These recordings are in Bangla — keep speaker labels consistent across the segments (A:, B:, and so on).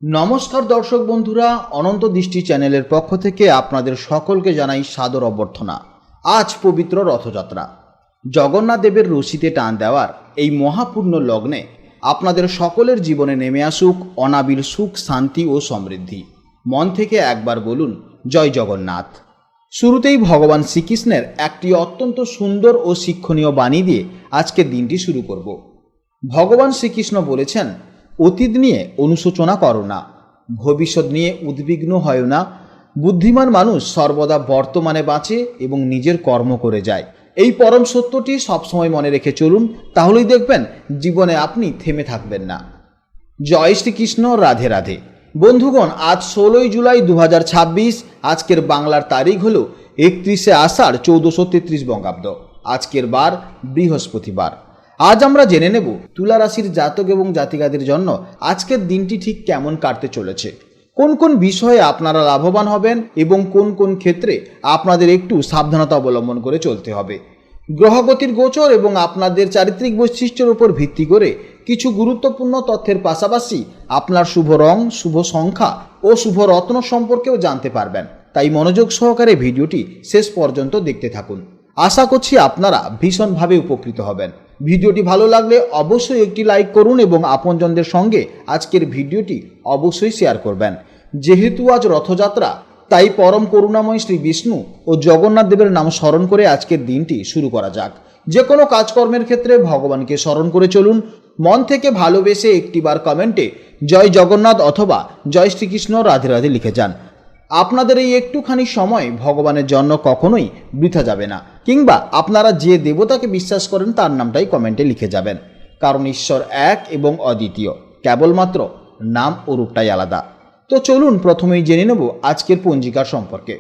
A: নমস্কার দর্শক বন্ধুরা, অনন্ত দৃষ্টি চ্যানেলের পক্ষ থেকে আপনাদের সকলকে জানাই সাদর অভ্যর্থনা। আজ পবিত্র রথযাত্রা, জগন্নাথ দেবের রশিতে টান দেওয়ার এই মহাপূর্ণ লগ্নে আপনাদের সকলের জীবনে নেমে আসুক অনাবিল সুখ, শান্তি ও সমৃদ্ধি। মন থেকে একবার বলুন জয় জগন্নাথ। শুরুতেই ভগবান শ্রীকৃষ্ণের একটি অত্যন্ত সুন্দর ও শিক্ষণীয় বাণী দিয়ে আজকের দিনটি শুরু করব। ভগবান শ্রীকৃষ্ণ বলেছেন, অতীত নিয়ে অনুশোচনা করো না, ভবিষ্যৎ নিয়ে উদ্বিগ্ন হয় না। বুদ্ধিমান মানুষ সর্বদা বর্তমানে বাঁচে এবং নিজের কর্ম করে যায়। এই পরম সত্যটি সবসময় মনে রেখে চলুন, তাহলেই দেখবেন জীবনে আপনি থেমে থাকবেন না। জয় শ্রীকৃষ্ণ, রাধে রাধে। বন্ধুগণ, আজ 16 জুলাই 2026। আজকের বাংলার তারিখ হল 31শে আষাঢ় 1433 বঙ্গাব্দ। আজকের বার বৃহস্পতিবার। আজ আমরা জেনে নেব তুলা রাশির জাতক এবং জাতিকাদের জন্য আজকের দিনটি ঠিক কেমন কাটতে চলেছে, কোন কোন বিষয়ে আপনারা লাভবান হবেন এবং কোন কোন ক্ষেত্রে আপনাদের একটু সাবধানতা অবলম্বন করে চলতে হবে। গ্রহগতির গোচর এবং আপনাদের চারিত্রিক বৈশিষ্ট্যের উপর ভিত্তি করে কিছু গুরুত্বপূর্ণ তথ্যের পাশাপাশি আপনার শুভ রং, শুভ সংখ্যা ও শুভ রত্ন সম্পর্কেও জানতে পারবেন। তাই মনোযোগ সহকারে ভিডিওটি শেষ পর্যন্ত দেখতে থাকুন। আশা করছি আপনারা ভীষণভাবে উপকৃত হবেন। ভিডিওটি ভালো লাগলে অবশ্যই একটি লাইক করুন এবং আপনজনদের সঙ্গে আজকের ভিডিওটি অবশ্যই শেয়ার করবেন। যেহেতু আজ রথযাত্রা, তাই পরম করুণাময় শ্রী বিষ্ণু ও জগন্নাথ দেবের নাম স্মরণ করে আজকের দিনটি শুরু করা যাক। যে কোনো কাজকর্মের ক্ষেত্রে ভগবানকে স্মরণ করে চলুন। মন থেকে ভালোবেসে একটিবার কমেন্টে জয় জগন্নাথ অথবা জয় শ্রীকৃষ্ণ, রাধে রাধে লিখে যান। আপনাদের এই একটুখানি সময় ভগবানের জন্য কখনোই বৃথা যাবে না। কিংবা আপনারা যে দেবতাকে বিশ্বাস করেন তার নামটাই কমেন্টে লিখে যাবেন, কারণ ঈশ্বর এক এবং অদ্বিতীয়, কেবলমাত্র নাম ও রূপটাই আলাদা। তো চলুন প্রথমেই জেনে নেব আজকের পঞ্জিকার সম্পর্কে।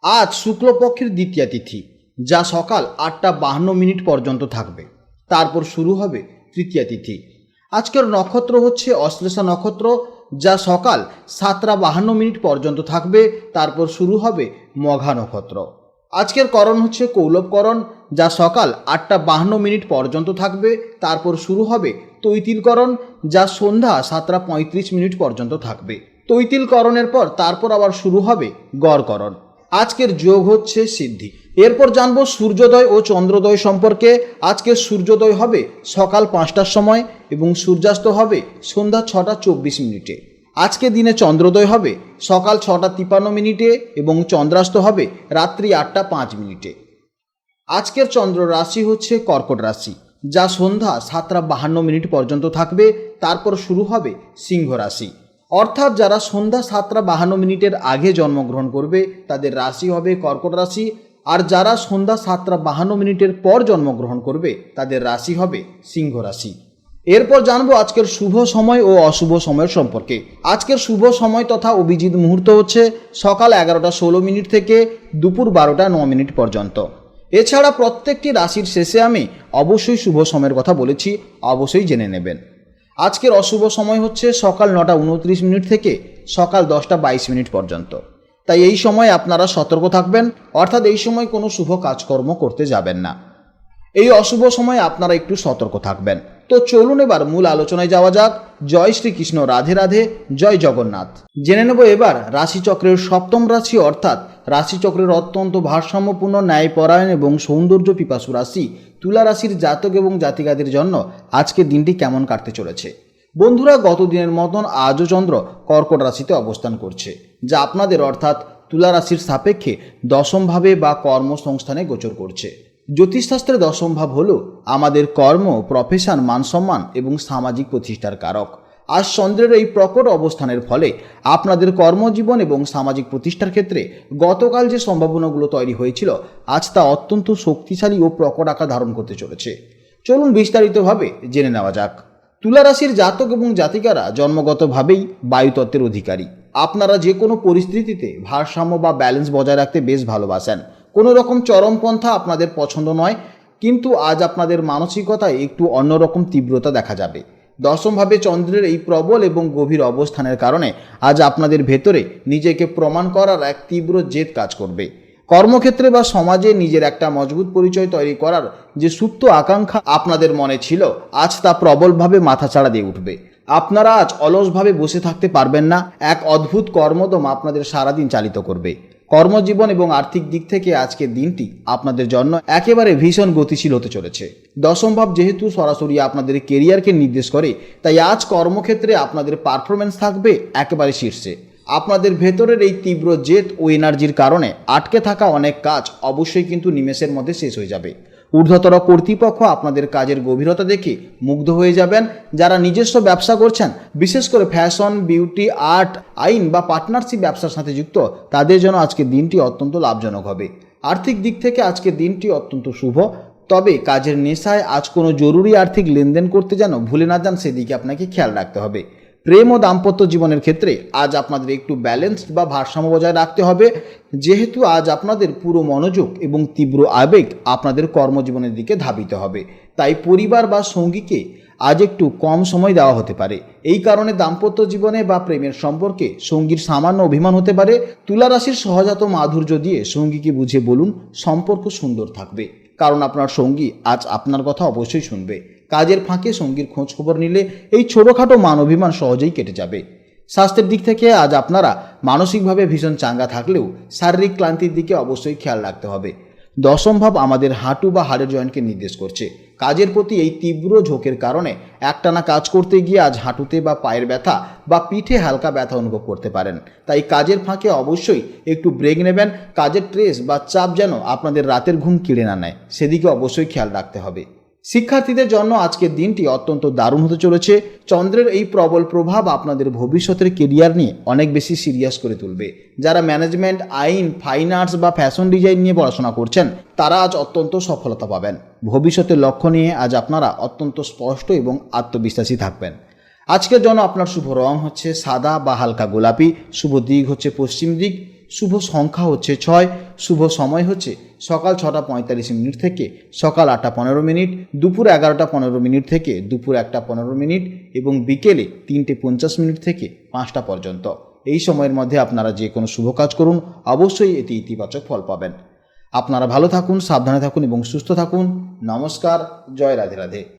A: আজ শুক্লপক্ষের দ্বিতীয়া তিথি, যা সকাল 8টা 52 পর্যন্ত থাকবে। তারপর শুরু হবে তৃতীয়া তিথি। আজকের নক্ষত্র হচ্ছে অশ্লেষা নক্ষত্র, যা সকাল 7টা 52 পর্যন্ত থাকবে। তারপর শুরু হবে মঘা নক্ষত্র। আজকের করণ হচ্ছে কৌলবকরণ, যা সকাল 8টা 52 পর্যন্ত থাকবে। তারপর শুরু হবে তৈতিলকরণ, যা সন্ধ্যা 7টা 35 পর্যন্ত থাকবে। তৈতিলকরণের পর তারপর আবার শুরু হবে গড়করণ। আজকের যোগ হচ্ছে সিদ্ধি। এরপর জানবো সূর্যোদয় ও চন্দ্রোদয় সম্পর্কে। আজকের সূর্যোদয় হবে সকাল 5টার সময় এবং সূর্যাস্ত হবে সন্ধ্যা 6টা 24। আজকে দিনে চন্দ্রোদয় হবে সকাল 6টা 53 এবং চন্দ্রাস্ত হবে রাত্রি 8টা 5। আজকের চন্দ্র রাশি হচ্ছে কর্কট রাশি, যা সন্ধ্যা 7টা 52 পর্যন্ত থাকবে। তারপর শুরু হবে সিংহ রাশি। অর্থাৎ যারা সন্ধ্যা 7টা 52 আগে জন্মগ্রহণ করবে তাদের রাশি হবে কর্কট রাশি, আর যারা সন্ধ্যা 7টা 52 পর জন্মগ্রহণ করবে তাদের রাশি হবে সিংহ রাশি। এরপর জানবো আজকের শুভ সময় ও অশুভ সময়ের সম্পর্কে। আজকের শুভ সময় তথা অভিজিৎ মুহূর্ত হচ্ছে সকাল 11টা 16 থেকে দুপুর 12টা 9 পর্যন্ত। এছাড়া প্রত্যেকটি রাশির শেষে আমি অবশ্যই শুভ সময়ের কথা বলেছি, অবশ্যই জেনে নেবেন। আজকের অশুভ সময় হচ্ছে সকাল 9টা 29 থেকে সকাল 10টা 22 পর্যন্ত। তাই এই সময় আপনারা সতর্ক থাকবেন, অর্থাৎ এই সময় কোনো শুভ কাজকর্ম করতে যাবেন না। এই অশুভ সময় আপনারা একটু সতর্ক থাকবেন। তো চলুন এবার মূল আলোচনায় যাওয়া যাক। জয় শ্রীকৃষ্ণ, রাধে রাধে, জয় জগন্নাথ। জেনে নেব এবার রাশিচক্রের সপ্তম রাশি, অর্থাৎ রাশিচক্রের অত্যন্ত ভারসাম্যপূর্ণ, ন্যায়পরায়ণ এবং সৌন্দর্য পিপাসু রাশি তুলা রাশির জাতক এবং জাতিকাদের জন্য আজকের দিনটি কেমন কাটতে চলেছে। বন্ধুরা, গত দিনের মতন আজও চন্দ্র কর্কট রাশিতে অবস্থান করছে, যা আপনাদের অর্থাৎ তুলা রাশির সাপেক্ষে দশমভাবে বা কর্মসংস্থানে গোচর করছে। জ্যোতিষশাস্ত্রে দশম ভাব হল আমাদের কর্ম, প্রফেশন, মানসম্মান এবং সামাজিক প্রতিষ্ঠার কারক। আজ চন্দ্রের এই প্রকট অবস্থানের ফলে আপনাদের কর্মজীবন এবং সামাজিক প্রতিষ্ঠার ক্ষেত্রে গতকাল যে সম্ভাবনাগুলো তৈরি হয়েছিল, আজ তা অত্যন্ত শক্তিশালী ও প্রকট আকার ধারণ করতে চলেছে। চলুন বিস্তারিতভাবে জেনে নেওয়া যাক। তুলা রাশির জাতক এবং জাতিকারা জন্মগতভাবেই বায়ুতত্ত্বের অধিকারী। আপনারা যে কোনো পরিস্থিতিতে ভারসাম্য বা ব্যালেন্স বজায় রাখতে বেশ ভালোবাসেন। কোনো রকম চরমপন্থা আপনাদের পছন্দ নয়, কিন্তু আজ আপনাদের মানসিকতায় একটু অন্যরকম তীব্রতা দেখা যাবে। দশমভাবে চন্দ্রের এই প্রবল এবং গভীর অবস্থানের কারণে আজ আপনাদের ভেতরে নিজেকে প্রমাণ করার এক তীব্র জেদ কাজ করবে। কর্মক্ষেত্রে বা সমাজে নিজের একটা মজবুত পরিচয় তৈরি করার যে সুপ্ত আকাঙ্ক্ষা আপনাদের মনে ছিল, আজ তা প্রবলভাবে মাথাচাড়া দিয়ে উঠবে। আপনারা আজ অলসভাবে বসে থাকতে পারবেন না। এক অদ্ভুত কর্মদম আপনাদের সারাদিন চালিত করবে। কর্মজীবন এবং আর্থিক দিক থেকে আজকের দিনটি আপনাদের জন্য একেবারে ভীষণ গতিশীল হতে চলেছে। দশম ভাব যেহেতু সরাসরি আপনাদের কেরিয়ারকে নির্দেশ করে, তাই আজ কর্মক্ষেত্রে আপনাদের পারফরমেন্স থাকবে একেবারে শীর্ষে। আপনাদের ভেতরের এই তীব্র জেদ ও এনার্জির কারণে আটকে থাকা অনেক কাজ অবশ্যই কিন্তু নিমেষের মধ্যে শেষ হয়ে যাবে। ঊর্ধ্বতর কর্তৃপক্ষ আপনাদের কাজের গভীরতা দেখে মুগ্ধ হয়ে যাবেন। যারা নিজস্ব ব্যবসা করছেন, বিশেষ করে ফ্যাশন, বিউটি, আর্ট, আইন বা পার্টনারশিপ ব্যবসার সাথে যুক্ত, তাদের জন্য আজকের দিনটি অত্যন্ত লাভজনক হবে। আর্থিক দিক থেকে আজকের দিনটি অত্যন্ত শুভ। তবে কাজের নেশায় আজ কোনো জরুরি আর্থিক লেনদেন করতে যেন ভুলে না যান, সেদিকে আপনাকে খেয়াল রাখতে হবে। প্রেম ও দাম্পত্য জীবনের ক্ষেত্রে আজ আপনাদের একটু ব্যালেন্সড বা ভারসাম্য বজায় রাখতে হবে, যেহেতু আজ আপনাদের পুরো মনোযোগ এবং তীব্র আবেগ আপনাদের কর্মজীবনের দিকে ধাবিত হবে। তাই পরিবার বা সঙ্গীকে আজ একটু কম সময় দেওয়া হতে পারে। এই কারণে দাম্পত্য জীবনে বা প্রেমের সম্পর্কে সঙ্গীর সামান্য অভিমান হতে পারে। তুলা রাশির সহজাত মাধুর্য দিয়ে সঙ্গীকে বুঝিয়ে বলুন, সম্পর্ক সুন্দর থাকবে, কারণ আপনার সঙ্গী আজ আপনার কথা অবশ্যই শুনবে। কাজের ফাঁকে সঙ্গীর খোঁজ খবর নিলে এই ছোটোখাটো মান অভিমান সহজেই কেটে যাবে। স্বাস্থ্যের দিক থেকে আজ আপনারা মানসিকভাবে ভীষণ চাঙ্গা থাকলেও শারীরিক ক্লান্তির দিকে অবশ্যই খেয়াল রাখতে হবে। দশম ভাব আমাদের হাঁটু বা হাড়ের জয়েন্টকে নির্দেশ করছে। কাজের প্রতি এই তীব্র ঝোঁকের কারণে একটানা কাজ করতে গিয়ে আজ হাঁটুতে বা পায়ের ব্যথা বা পিঠে হালকা ব্যথা অনুভব করতে পারেন। তাই কাজের ফাঁকে অবশ্যই একটু ব্রেক নেবেন। কাজের স্ট্রেস বা চাপ যেন আপনাদের রাতের ঘুম কেড়ে না নেয়, সেদিকে অবশ্যই খেয়াল রাখতে হবে। শিক্ষার্থীদের জন্য আজকের দিনটি অত্যন্ত দারুণ হতে চলেছে। চন্দ্রের এই প্রবল প্রভাব আপনাদের ভবিষ্যতের কেরিয়ার নিয়ে অনেক বেশি সিরিয়াস করে তুলবে। যারা ম্যানেজমেন্ট, আইন, ফাইন আর্টস বা ফ্যাশন ডিজাইন নিয়ে পড়াশোনা করছেন, তারা আজ অত্যন্ত সফলতা পাবেন। ভবিষ্যতের লক্ষ্য নিয়ে আজ আপনারা অত্যন্ত স্পষ্ট এবং আত্মবিশ্বাসী থাকবেন। আজকের জন্য আপনার শুভ রং হচ্ছে সাদা বা হালকা গোলাপি, শুভ দিক হচ্ছে পশ্চিম দিক, শুভ সংখ্যা হচ্ছে 6, শুভ সময় হচ্ছে সকাল 6টা 45 মিনিট থেকে সকাল 8টা 15 মিনিট, দুপুর 11টা 15 মিনিট থেকে দুপুর 1টা 15 মিনিট এবং বিকেলে 3টে 50 মিনিট থেকে 5টা পর্যন্ত। এই সময়ের মধ্যে আপনারা যে কোনো শুভ কাজ করুন, অবশ্যই এতে ইতিবাচক ফল পাবেন। আপনারা ভালো থাকুন, সাবধানে থাকুন এবং সুস্থ থাকুন। নমস্কার, জয় রাধে রাধে।